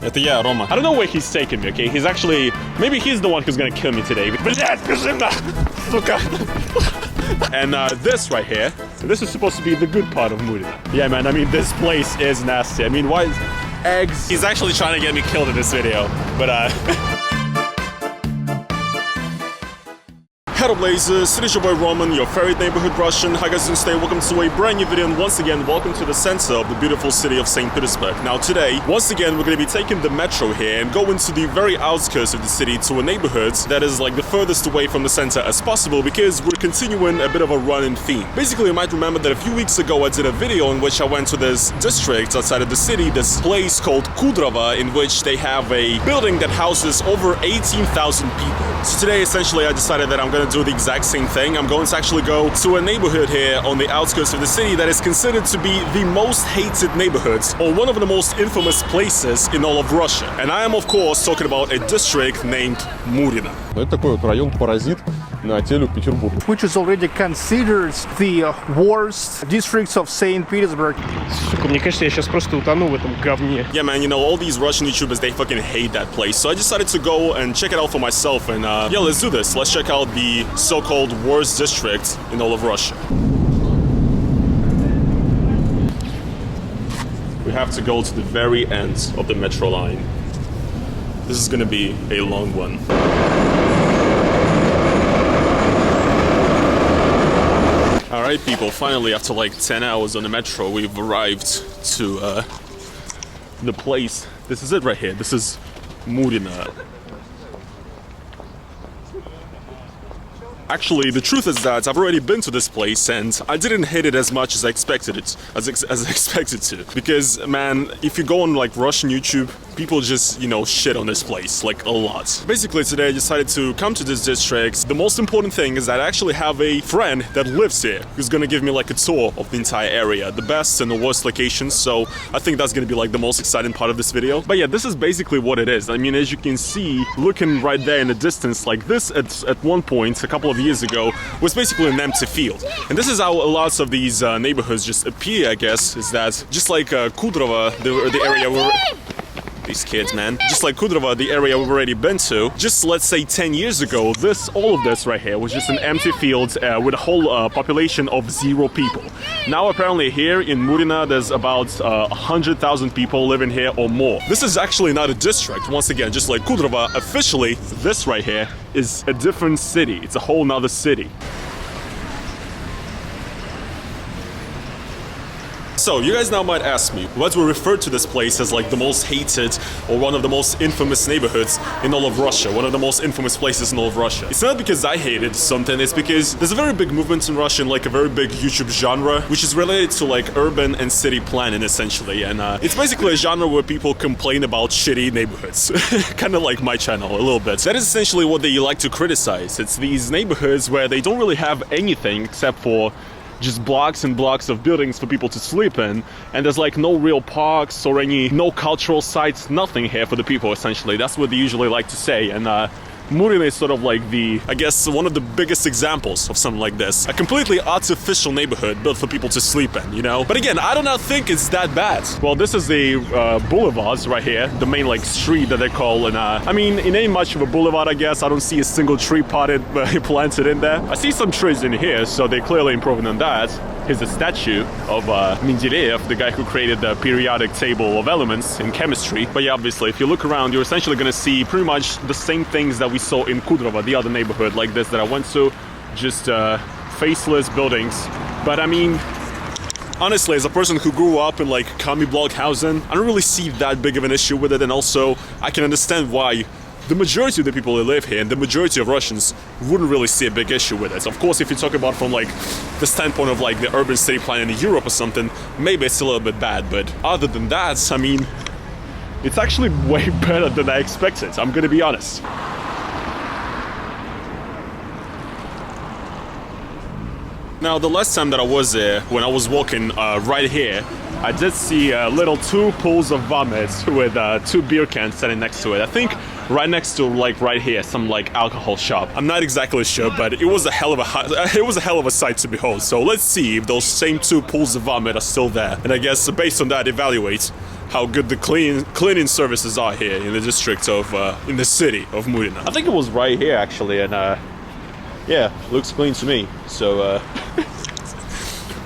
Это я, Рома. I don't know where he's taking me, okay? He's actually... Maybe he's the one who's gonna kill me today. Блядь, бежим на... Сука. And this right here, this is supposed to be the good part of Murino. Yeah, man, I mean, this place is nasty. I mean, why is... Eggs. He's actually trying to get me killed in this video, but Hello Blazers, it is your boy Roman, your favorite neighborhood Russian. How guys doing today? Welcome to a brand new video, and once again, welcome to the center of the beautiful city of St. Petersburg. Now today, once again, we're going to be taking the metro here and go into the very outskirts of the city to a neighborhood that is like the furthest away from the center as possible, because we're continuing a bit of a running theme. Basically, you might remember that a few weeks ago I did a video in which I went to this district outside of the city, this place called Kudrovo, in which they have a building that houses over 18,000 people. So today, essentially, I decided that I'm going to do the exact same thing. I'm going to actually go to a neighborhood here on the outskirts of the city that is considered to be the most hated neighborhoods, or one of the most infamous places in all of Russia. And I am, of course, talking about a district named Murino. Это такой вот район-паразит на теле Петербурга. Which is already considered the worst districts of St. Petersburg. Сука, мне кажется, я сейчас просто утону в этом говне. Yeah, man, you know, all these Russian YouTubers, they fucking hate that place. So I decided to go and check it out for myself, and yeah, let's do this. Let's check out the so-called worst district in all of Russia. We have to go to the very end of the metro line. This is gonna be a long one. Alright people, finally after like 10 hours on the metro, we've arrived to the place. This is it right here. This is Murino. Actually, the truth is that I've already been to this place and I didn't hate it as much as I expected it, as I expected to. Because, man, if you go on like Russian YouTube, people just, you know, shit on this place, like a lot. Basically, today I decided to come to this district. The most important thing is that I actually have a friend that lives here who's gonna give me like a tour of the entire area, the best and the worst locations, so I think that's gonna be like the most exciting part of this video. But yeah, this is basically what it is. I mean, as you can see, looking right there in the distance, like this at one point, a couple of years ago, was basically an empty field. And this is how lots of these neighborhoods just appear, I guess, is that just like Kudrovo, the area where... These kids, man. Just like Kudrovo, the area we've already been to, just let's say 10 years ago, all of this right here was just an empty field with a whole population of 0 people. Now apparently here in Murino, there's about 100,000 people living here or more. This is actually not a district. Once again, just like Kudrovo, officially, this right here is a different city. It's a whole nother city. So, you guys now might ask me, why do we refer to this place as like the most hated or one of the most infamous neighborhoods in all of Russia, one of the most infamous places in all of Russia? It's not because I hated something, it's because there's a very big movement in Russia, like a very big YouTube genre, which is related to like urban and city planning essentially, and it's basically a genre where people complain about shitty neighborhoods. Kind of like my channel, a little bit. That is essentially what they like to criticize. It's these neighborhoods where they don't really have anything except for just blocks and blocks of buildings for people to sleep in, and there's like no real parks or no cultural sites, nothing here for the people essentially. That's what they usually like to say, and Murino is sort of like I guess, one of the biggest examples of something like this. A completely artificial neighborhood built for people to sleep in, you know? But again, I do not think it's that bad. Well, this is the boulevards right here, the main like street that they call, and I mean, it ain't much of a boulevard, I guess. I don't see a single tree planted in there. I see some trees in here, so they're clearly improving on that. Here's a statue of Mendeleev, the guy who created the periodic table of elements in chemistry. But yeah, obviously, if you look around, you're essentially gonna see pretty much the same things that we saw in Kudrovo, the other neighborhood like this that I went to, just faceless buildings. But I mean, honestly, as a person who grew up in like commie block housing, I don't really see that big of an issue with it, and also I can understand why the majority of the people who live here and the majority of Russians wouldn't really see a big issue with it. Of course, if you talk about from like the standpoint of like the urban city plan in Europe or something, maybe it's a little bit bad, but other than that, I mean, it's actually way better than I expected, I'm gonna be honest. Now, the last time that I was there, when I was walking right here, I did see little 2 pools of vomit with 2 beer cans sitting next to it. I think right next to, like, right here, some like alcohol shop. I'm not exactly sure, but it was a hell of a sight to behold. So let's see if those same 2 pools of vomit are still there, and I guess based on that, evaluate how good the cleaning services are here in the district of in the city of Murino. I think it was right here actually, and yeah, looks clean to me. So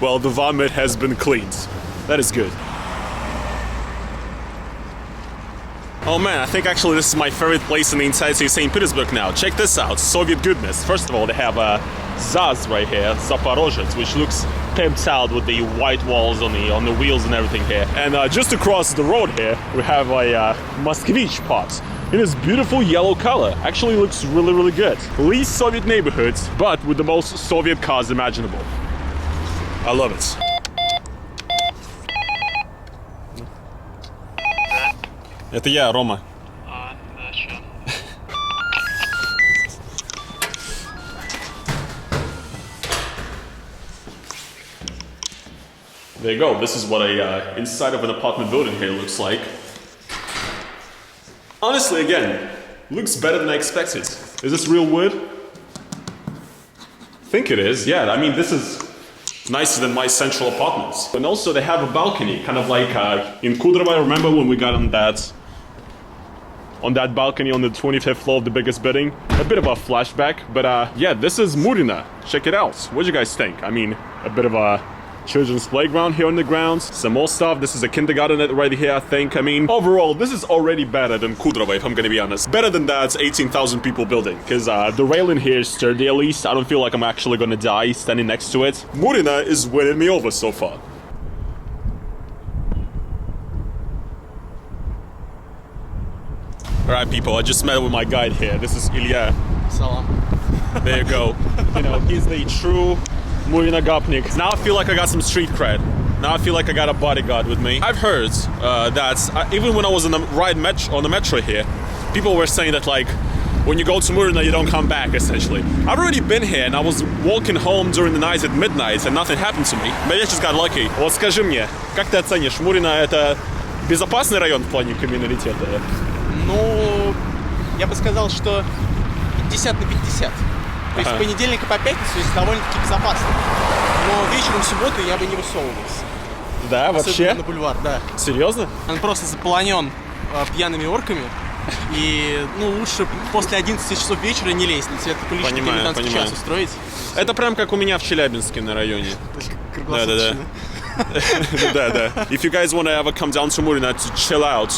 well, the vomit has been cleaned. That is good. Oh man, I think actually this is my favorite place in the entirety of St. Petersburg now. Check this out, Soviet goodness. First of all, they have a Zaz right here, Zaporozhets, which looks pimped out with the white walls on the wheels and everything here. And just across the road here, we have a Moskvich pot in this beautiful yellow color. Actually looks really, really good. Least Soviet neighborhoods, but with the most Soviet cars imaginable. I love it. Это я, Рома. Да, что? There you go. This is what a inside of an apartment building here looks like. Honestly, again, looks better than I expected. Is this real wood? I think it is. Yeah, I mean, this is nicer than my central apartments. And also, they have a balcony, kind of like in Kudrovo. I remember when we got on that balcony on the 25th floor of the biggest building. A bit of a flashback, but yeah, this is Murino. Check it out. What do you guys think? I mean, a bit of a children's playground here on the grounds. Some more stuff. This is a kindergarten right here, I think. I mean, overall, this is already better than Kudrovo, if I'm gonna be honest. Better than that 18,000 people building, because the railing here is sturdy at least. I don't feel like I'm actually gonna die standing next to it. Murino is winning me over so far. Alright people, I just met with my guide here. This is Ilya. Salam. There you go. You know, he's the true Murino Gopnik. Now I feel like I got some street cred. Now I feel like I got a bodyguard with me. I've heard that even when I was on the on the metro here, people were saying that like, when you go to Murino, you don't come back, essentially. I've already been here, and I was walking home during the night at midnight, and nothing happened to me. Maybe I just got lucky. Вот скажи мне, как ты оценишь, Murino это безопасный район в плане криминалитета? Ну, я бы сказал, что 50 на 50. То есть с понедельника по пятницу здесь довольно-таки безопасно. Но вечером в субботу я бы не высовывался. Да, особенно вообще? на бульвар, да. Серьезно? Он просто заполонен пьяными орками. И, ну, лучше после 11 часов вечера не лезть. Тебе такой лишний комендантский час устроить. Это прям как у меня в Челябинске на районе. Да. Да. If you guys want to ever come down to Murino to chill out,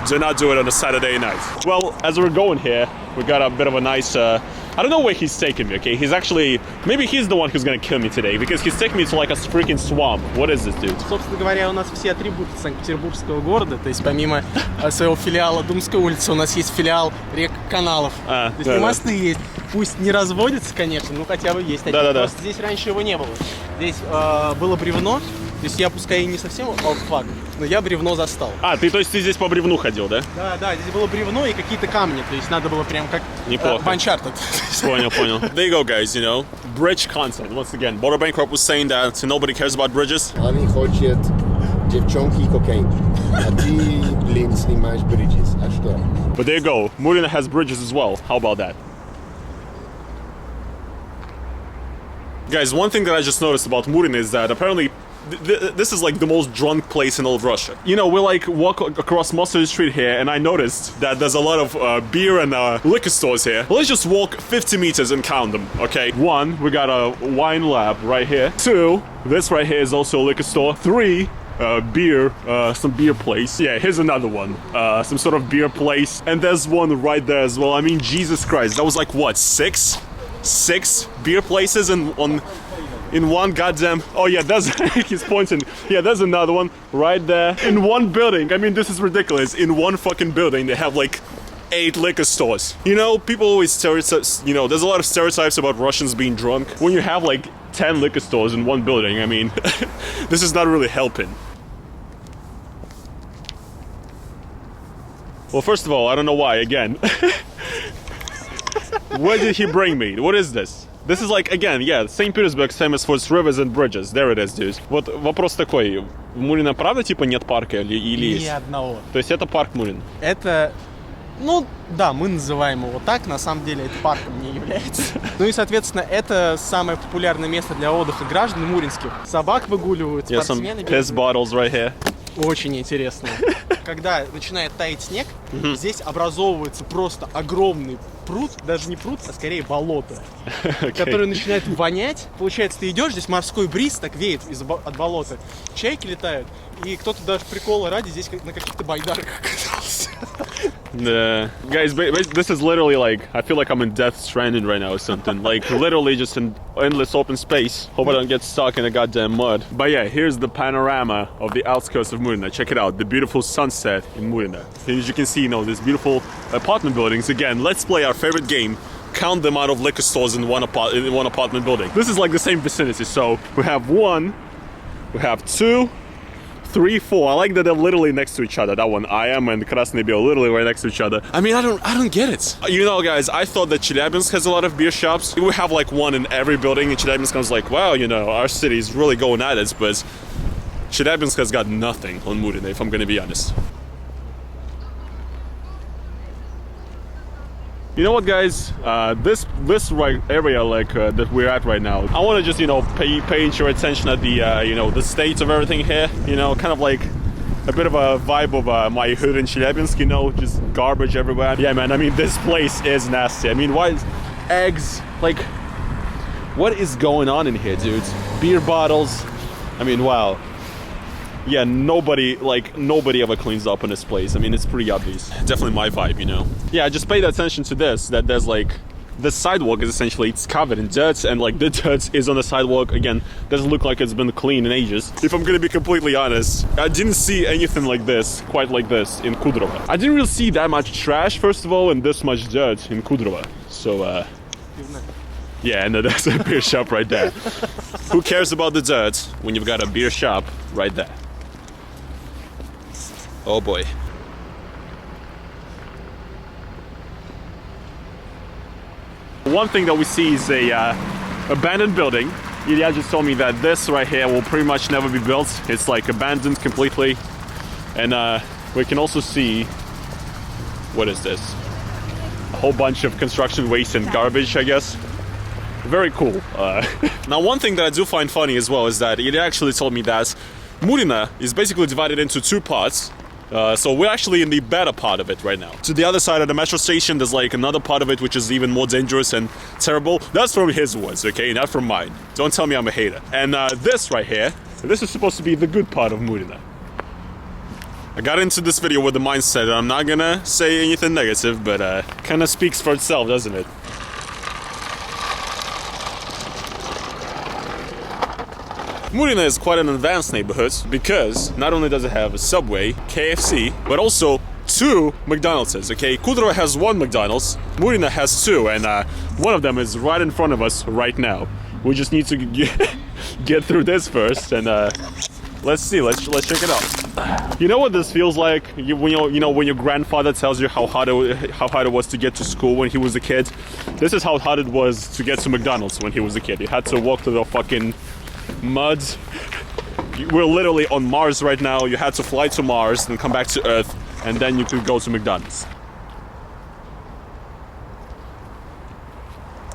do not do it on a Saturday night. Well, as we're going here, we got a bit of a nice... I don't know where he's taking me, okay? He's actually... Maybe he's the one who's gonna kill me today, because he's taking me to like a freaking swamp. What is this, dude? Собственно говоря, у нас все атрибуты Санкт-Петербургского города. То есть помимо своего филиала Думской улицы, у нас есть филиал рек каналов. То есть и мосты есть. Пусть не разводятся, конечно, но хотя бы есть. Просто здесь раньше его не было. Здесь было бревно. То есть я, пускай и не совсем олдфаг, но я бревно застал. То есть ты здесь по бревну ходил, да? Да, здесь было бревно и какие-то камни. То есть надо было прям как в Uncharted. Понял. There you go, guys, you know. Bridge content. Once again, Border Bankrupt was saying that nobody cares about bridges. Они хотят девчонки и кокаин. А ты, блин, снимаешь bridges. А что? But there you go. Murino has bridges as well. How about that? Guys, one thing that I just noticed about Murino is that apparently this is like the most drunk place in all of Russia. You know, we like walk across most of the street here, and I noticed that there's a lot of beer and liquor stores here. Let's just walk 50 meters and count them, okay? 1, we got a wine lab right here. 2, this right here is also a liquor store. 3, beer, some beer place. Yeah, here's another one. Some sort of beer place. And there's one right there as well. I mean, Jesus Christ, that was like what, 6 beer places in one goddamn... Oh yeah, he's pointing. Yeah, there's another one right there. In one building. I mean, this is ridiculous. In one fucking building, they have like 8 liquor stores. You know, people always stereotypes, you know, there's a lot of stereotypes about Russians being drunk. When you have like 10 liquor stores in one building, I mean, this is not really helping. Well, first of all, I don't know why, again. Where did he bring me? What is this? This is like, again, yeah, St. Petersburg famous for its rivers and bridges. There it is, dude. Вот вопрос такой. В Мурино правда типа нет парка или есть? Ни одного. То есть это парк Мурин? Это... Ну, да, мы называем его так, на самом деле это парком не является. Ну и, соответственно, это самое популярное место для отдыха граждан муринских. Собак выгуливают, спортсмены. Some piss bottles right here. Очень интересно. Когда начинает таять снег, здесь образовывается просто огромный пруд, даже не пруд, а скорее болото, который начинает вонять. Получается, ты идешь, здесь морской бриз так веет от болота, чайки летают, и кто-то даже прикола ради здесь на каких-то байдарках оказался. Guys, this is literally like, I feel like I'm in Death Stranding right now or something. Like, literally just an endless open space. Hope I don't get stuck in the goddamn mud. But yeah, here's the panorama of the outskirts of Murino. Check it out, the beautiful sunset in Murino. As you can see, you know, these beautiful apartment buildings. Again, let's play our favorite game. Count the amount of liquor stores in one apartment building. This is like the same vicinity. So we have 1, we have 2, 3, 4. I like that they're literally next to each other. That one, I am and Krasny Biel literally right next to each other. I mean, I don't get it. You know, guys, I thought that Chelyabinsk has a lot of beer shops. We have like one in every building, and Chelyabinsk was like, wow, you know, our city is really going at it, but Chelyabinsk has got nothing on Murino, if I'm gonna be honest. You know what, guys? This right area like that we're at right now, I want to just, you know, pay your attention at the you know, the state of everything here. You know, kind of like a bit of a vibe of my hood in Chelyabinsk. You know, just garbage everywhere. Yeah, man. I mean, this place is nasty. I mean, why is eggs? Like, what is going on in here, dudes? Beer bottles. I mean, wow. Yeah, nobody ever cleans up in this place. I mean, it's pretty obvious. Definitely my vibe, you know. Yeah, just pay attention to this, that there's like, the sidewalk is essentially, it's covered in dirt, and like the dirt is on the sidewalk. Again, doesn't look like it's been cleaned in ages. If I'm gonna be completely honest, I didn't see anything like this, quite like this, in Kudrovo. I didn't really see that much trash, first of all, and this much dirt in Kudrovo. So, yeah, and that's a beer shop right there. Who cares about the dirt when you've got a beer shop right there? Oh boy. One thing that we see is a abandoned building. Ilya just told me that this right here will pretty much never be built. It's like abandoned completely. And we can also see, what is this? A whole bunch of construction waste and garbage, I guess. Very cool. Now, one thing that I do find funny as well is that Ilya actually told me that Murino is basically divided into 2 parts. So we're actually in the better part of it right now. To the other side of the metro station, there's like another part of it which is even more dangerous and terrible. That's from his words, okay? Not from mine. Don't tell me I'm a hater. And this right here, this is supposed to be the good part of Murino. I got into this video with the mindset that I'm not gonna say anything negative, but kind of speaks for itself, doesn't it? Murino is quite an advanced neighborhood because not only does it have a Subway, KFC, but also 2 McDonald's, okay? Kudrovo has 1 McDonald's, Murino has 2, and one of them is right in front of us right now. We just need to get through this first, and let's see, let's check it out. You know what this feels like? When your grandfather tells you how hard it was to get to school when he was a kid. This is how hard it was to get to McDonald's when he was a kid. He had to walk through the fucking mud. We're literally on Mars right now. You had to fly to Mars and come back to Earth, and then you could go to McDonald's.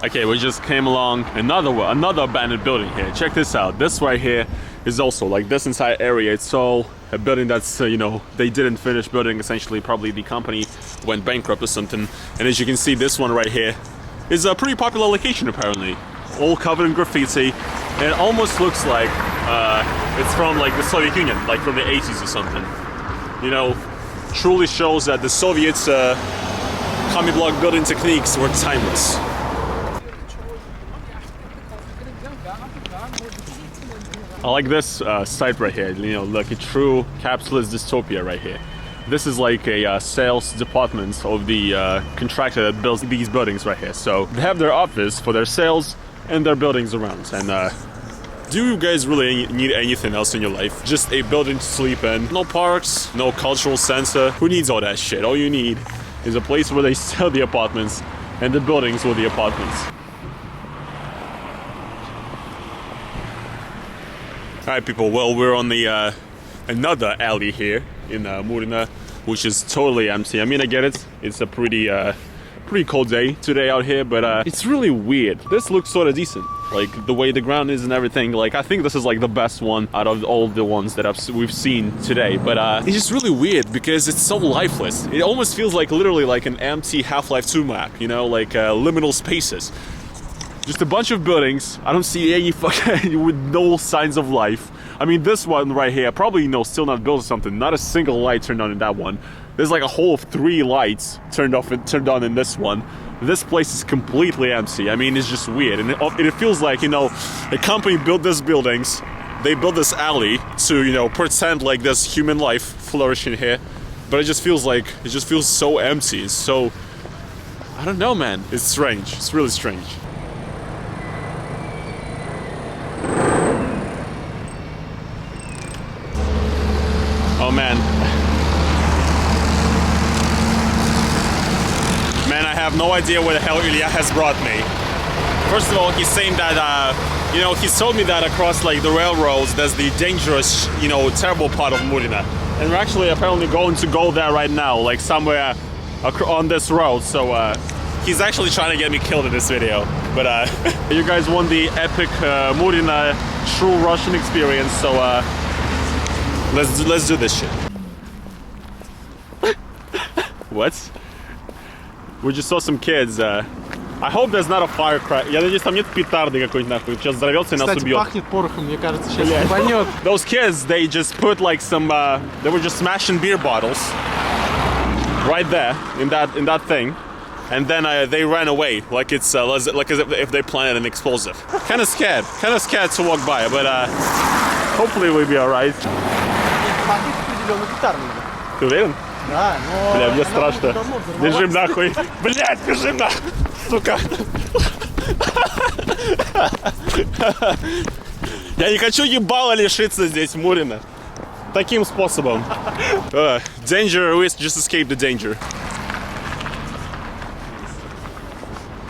Okay, we just came along another abandoned building here. Check this out. This right here is also like this entire area. It's all a building that's you know, they didn't finish building. Essentially, probably the company went bankrupt or something. And as you can see, this one right here is a pretty popular location apparently. All covered in graffiti. And it almost looks like it's from like the Soviet Union, like from the 80s or something. You know, truly shows that the Soviets' commie block building techniques were timeless. I like this site right here, you know, like a true capitalist dystopia right here. This is like a sales department of the contractor that builds these buildings right here. So they have their office for their sales and their buildings around. And do you guys really need anything else in your life? Just a building to sleep in. No parks, no cultural center. Who needs all that shit? All you need is a place where they sell the apartments and the buildings with the apartments. Alright people, well, we're on the another alley here in Murino, which is totally empty. I mean, I get it. It's a pretty cold day today out here, but it's really weird. This looks sort of decent. Like the way the ground is and everything. Like I think this is like the best one out of all the ones that we've seen today. But it's just really weird because it's so lifeless. It almost feels like literally like an empty Half-Life 2 map, you know, like liminal spaces. Just a bunch of buildings. I don't see any fucking with no signs of life. I mean, this one right here, probably, you know, still not built or something. Not a single light turned on in that one. There's like a whole of 3 lights turned on in this one. This place is completely empty. I mean, it's just weird. And it feels like, you know, a company built these buildings. They built this alley to, you know, pretend like there's human life flourishing here. But it just feels so empty. It's so, I don't know, man. It's strange. It's really strange. Oh, man. Man, I have no idea where the hell Ilya has brought me. First of all, he's saying that, you know, he's told me that across, like, the railroads, there's the dangerous, you know, terrible part of Murino. And we're actually apparently going to go there right now, like, somewhere on this road, so, he's actually trying to get me killed in this video. But, you guys want the epic Murino true Russian experience, so, let's do this shit. What? We just saw some kids. I hope there's not a firecracker. Я надеюсь, там нет петарды какой-нибудь нахуй. Сейчас взорвется и нас убьет. Кстати, пахнет порохом, мне кажется, сейчас ебанет. Those kids, they just put like some. They were just smashing beer bottles right there in that thing, and then they ran away like it's like as if they planted an explosive. Kind of scared to walk by, but hopefully we'll be alright. Пахнет определенно гитарным. Ты уверен? Да, но... Бля, мне страшно. Бежим нахуй. Блять, бежим нахуй. Сука. Я не хочу ебала лишиться здесь, Murino. Таким способом. Danger, we just escaped the danger.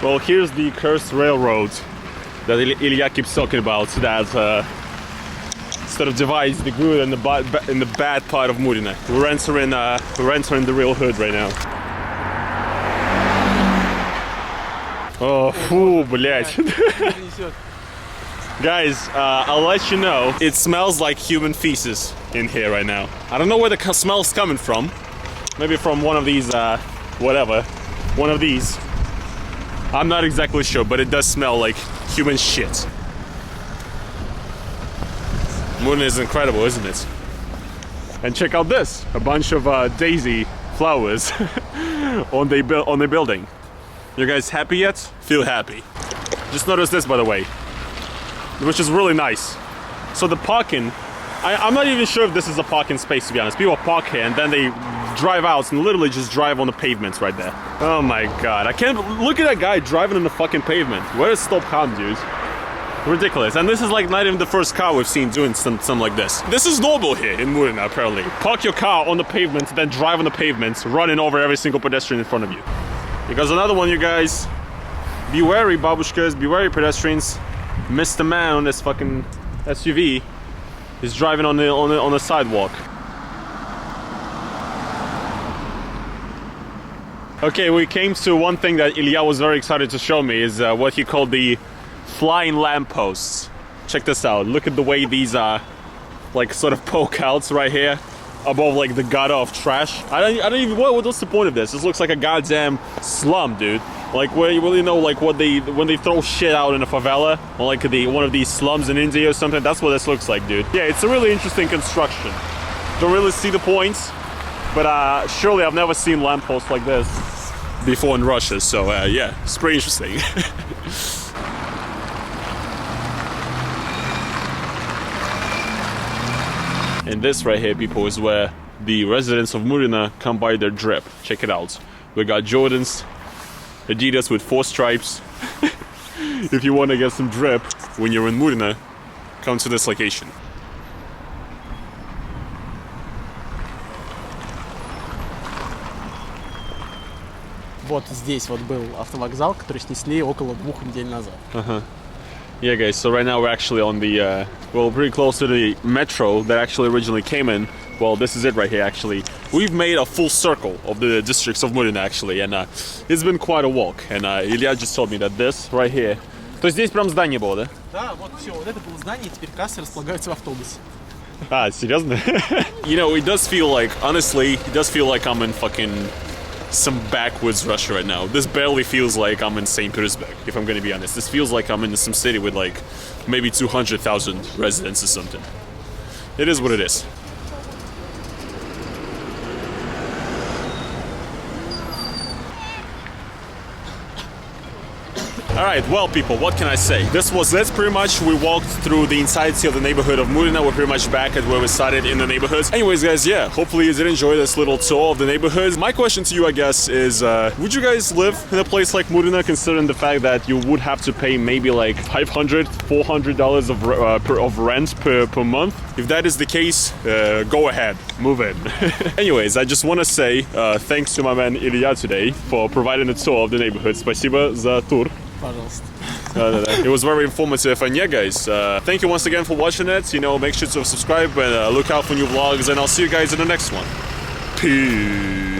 Well, here's the cursed railroad that Ilya keeps talking about, that sort of divides the good and the bad part of Murino. We're entering the real hood right now. Oh, фу, блять. Guys, I'll let you know, it smells like human feces in here right now. I don't know where the smell's coming from. Maybe from one of these, one of these. I'm not exactly sure, but it does smell like human shit. Murino is incredible, isn't it? And check out this, a bunch of daisy flowers on the building. You guys happy yet? Feel happy. Just notice this, by the way, which is really nice. So the parking, I'm not even sure if this is a parking space, to be honest. People park here and then they drive out and literally just drive on the pavements right there. Oh my god, I can't look at that guy driving on the fucking pavement. Where is stop ham, dude? Ridiculous. And this is like not even the first car we've seen doing something like this. This is normal here in Murino, apparently. Park your car on the pavement, then drive on the pavements, running over every single pedestrian in front of you. Because another one, you guys, be wary, babushkas, be wary, pedestrians. Mr. Man on this fucking SUV is driving on the sidewalk. Okay, we came to one thing that Ilya was very excited to show me, is what he called the flying lampposts. Check this out. Look at the way these are, like, sort of poke outs right here above, like, the gutter of trash. I don't even. What's the point of this? This looks like a goddamn slum, dude. Like, where you really know, like, when they throw shit out in a favela or like one of these slums in India or something. That's what this looks like, dude. Yeah, it's a really interesting construction. Don't really see the points, but surely I've never seen lampposts like this before in Russia. So yeah, it's pretty interesting. And this right here, people, is where the residents of Murino come buy their drip. Check it out. We got Jordans, Adidas with 4 stripes. If you want to get some drip when you're in Murino, come to this location. Вот здесь вот был автовокзал, который снесли около 2 недель назад. Yeah, guys, so right now we're actually on the, well, pretty close to the metro that actually originally came in. Well, this is it right here, actually. We've made a full circle of the districts of Murino, actually, and it's been quite a walk. And Ilya just told me that this right here То есть здесь прям здание было, да? Да, вот все, вот это было здание, и теперь кассы располагаются в автобусе. Ah, seriously? You know, it does feel like, honestly, it does feel like I'm in fucking some backwoods Russia right now. This barely feels like I'm in St. Petersburg, if I'm gonna be honest. This feels like I'm in some city with like maybe 200,000 residents or something. It is what it is. Alright, well people, what can I say? That's pretty much, we walked through the entirety of the neighborhood of Murino. We're pretty much back at where we started in the neighborhood. Anyways guys, yeah, hopefully you did enjoy this little tour of the neighborhood. My question to you, I guess, is would you guys live in a place like Murino, considering the fact that you would have to pay maybe like $500, $400 of rent per month? If that is the case, go ahead, move in. Anyways, I just want to say thanks to my man Ilya today for providing a tour of the neighborhood. Спасибо за тур. It was very informative, and yeah guys, thank you once again for watching it. You know, make sure to subscribe and look out for new vlogs, and I'll see you guys in the next one. Peace.